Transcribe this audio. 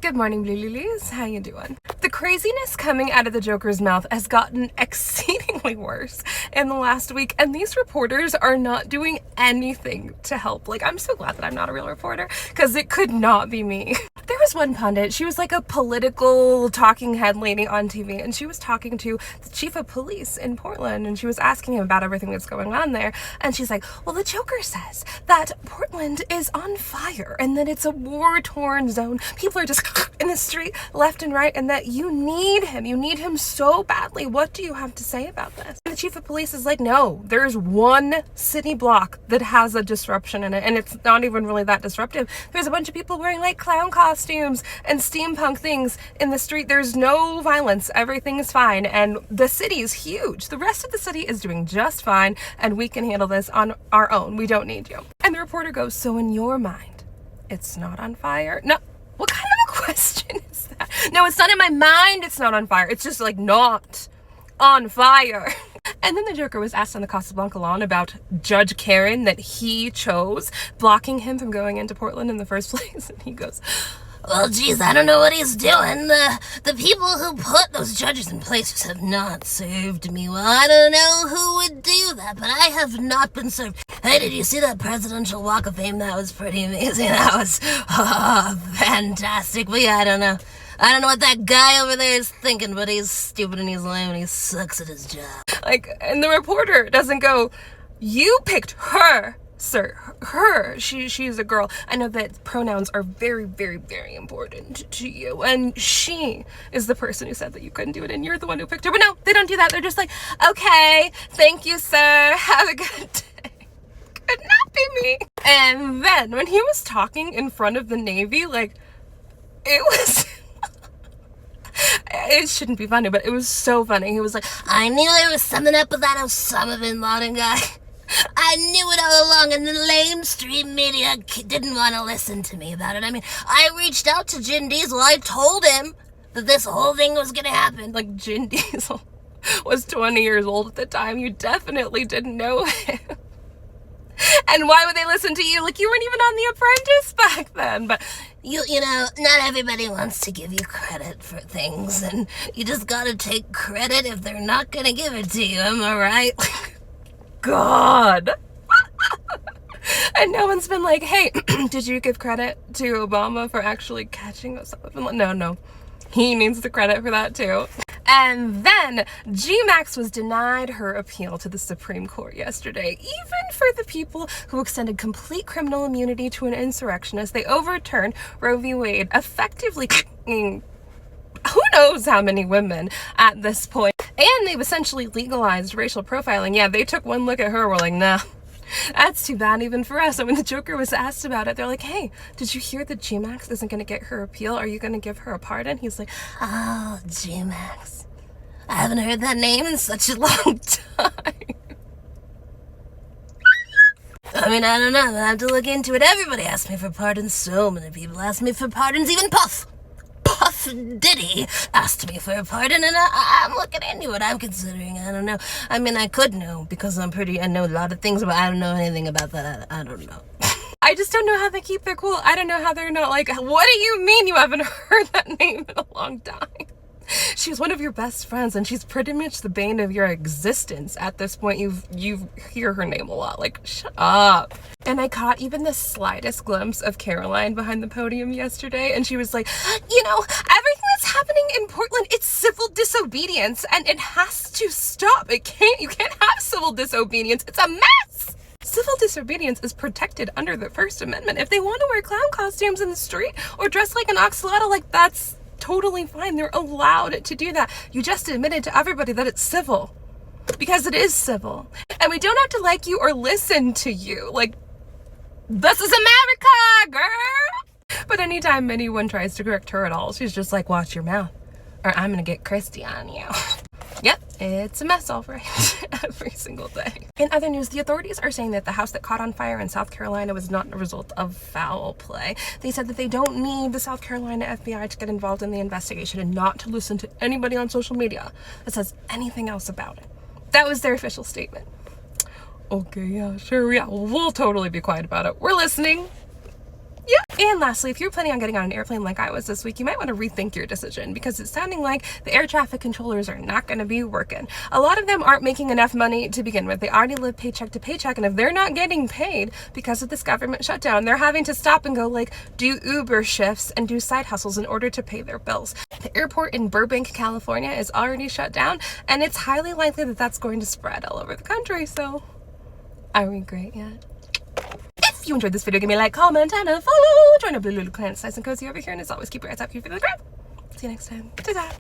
Good morning, Blue Lilies. How you doing? The craziness coming out of the Joker's mouth has gotten exceedingly worse in the last week, and these reporters are not doing anything to help. Like, I'm so glad that I'm not a real reporter, because it could not be me. There was one pundit, she was like a political talking head lady on TV, and she was talking to the chief of police in Portland, and she was asking him about everything that's going on there, and she's like, well, the Joker says that Portland is on fire, and that it's a war-torn zone. People are just in the street left and right, and that you need him so badly. What do you have to say about this? And the chief of police is like, no, there's one city block that has a disruption in it, and it's not even really that disruptive. There's a bunch of people wearing like clown costumes and steampunk things in the street. There's no violence, everything is fine, and the city is huge. The rest of the city is doing just fine, and we can handle this on our own. We don't need you. And the reporter goes, so in your mind, it's not on fire? No. What kind of a question is that? No, it's not in my mind, it's not on fire. It's just like not on fire. And then the Joker was asked on the Casablanca lawn about Judge Karen that he chose, blocking him from going into Portland in the first place. And he goes, well, geez, I don't know what he's doing. The people who put those judges in place have not served me well. I don't know who would do that, but I have not been served. Hey, did you see that presidential walk of fame? That was pretty amazing. That was fantastic. But yeah, I don't know. I don't know what that guy over there is thinking, but he's stupid and he's lame and he sucks at his job. Like, and the reporter doesn't go, you picked her, sir. Her. She's a girl. I know that pronouns are very, very, very important to you. And she is the person who said that you couldn't do it, and you're the one who picked her. But no, they don't do that. They're just like, okay, thank you, sir. Have a good day. Could not be me. And then when he was talking in front of the Navy, like, it was... It shouldn't be funny, but it was so funny. He was like, I knew there was something up with that Osama bin Laden guy. I knew it all along, and the lamestream media didn't want to listen to me about it. I mean, I reached out to Jin Diesel. I told him that this whole thing was going to happen. Like, Jin Diesel was 20 years old at the time. You definitely didn't know him. And why would they listen to you? Like, you weren't even on The Apprentice back then. But, you know, not everybody wants to give you credit for things. And you just gotta take credit if they're not gonna give it to you. Am I right? God. And no one's been like, hey, did you give credit to Obama for actually catching Osama? No. He needs the credit for that too. And then G-Max was denied her appeal to the Supreme Court yesterday. Even for the people who extended complete criminal immunity to an insurrectionist, they overturned Roe v. Wade, effectively who knows how many women at this point. And they've essentially legalized racial profiling. Yeah, they took one look at her, we're like, nah. That's too bad even for us. And when the Joker was asked about it, they're like, hey, did you hear that G-Max isn't going to get her appeal? Are you going to give her a pardon? He's like, oh, G-Max. I haven't heard that name in such a long time. I mean, I don't know. I have to look into it. Everybody asked me for pardons. So many people asked me for pardons. Even Puff Diddy asked me for a pardon, and I'm looking into it. I'm considering. I don't know. I mean, I could know because I know a lot of things, but I don't know anything about that. I don't know. I just don't know how they keep their cool. I don't know how they're not like, what do you mean you haven't heard that name in a long time? She's one of your best friends, and she's pretty much the bane of your existence at this point. You hear her name a lot. Like, shut up. And I caught even the slightest glimpse of Caroline behind the podium yesterday, and she was like, you know, everything that's happening in Portland, it's civil disobedience, and it has to stop. You can't have civil disobedience. It's a mess. Civil disobedience is protected under the First Amendment. If they want to wear clown costumes in the street or dress like an oxalotl, like, that's totally fine. They're allowed to do that. You just admitted to everybody that it's civil. Because it is civil. And we don't have to like you or listen to you. Like, this is America, girl! But anytime anyone tries to correct her at all, she's just like, watch your mouth, or I'm gonna get Christy on you. Yep, it's a mess, all right, every single day. In other news, the authorities are saying that the house that caught on fire in South Carolina was not a result of foul play. They said that they don't need the South Carolina FBI to get involved in the investigation and not to listen to anybody on social media that says anything else about it. That was their official statement. Okay, yeah, sure, yeah, we'll totally be quiet about it. We're listening. Yeah. And lastly, if you're planning on getting on an airplane like I was this week, you might want to rethink your decision, because it's sounding like the air traffic controllers are not going to be working. A lot of them aren't making enough money to begin with. They already live paycheck to paycheck, and if they're not getting paid because of this government shutdown, they're having to stop and go like do Uber shifts and do side hustles in order to pay their bills. The airport in Burbank, California is already shut down, and it's highly likely that that's going to spread all over the country. So are we great yet? If you enjoyed this video, give me a like, comment, and a follow. Join our blue little clan. It's nice and cozy over here, and as always, keep your eyes out, keep your feet on the ground. See you next time. Ta-ta.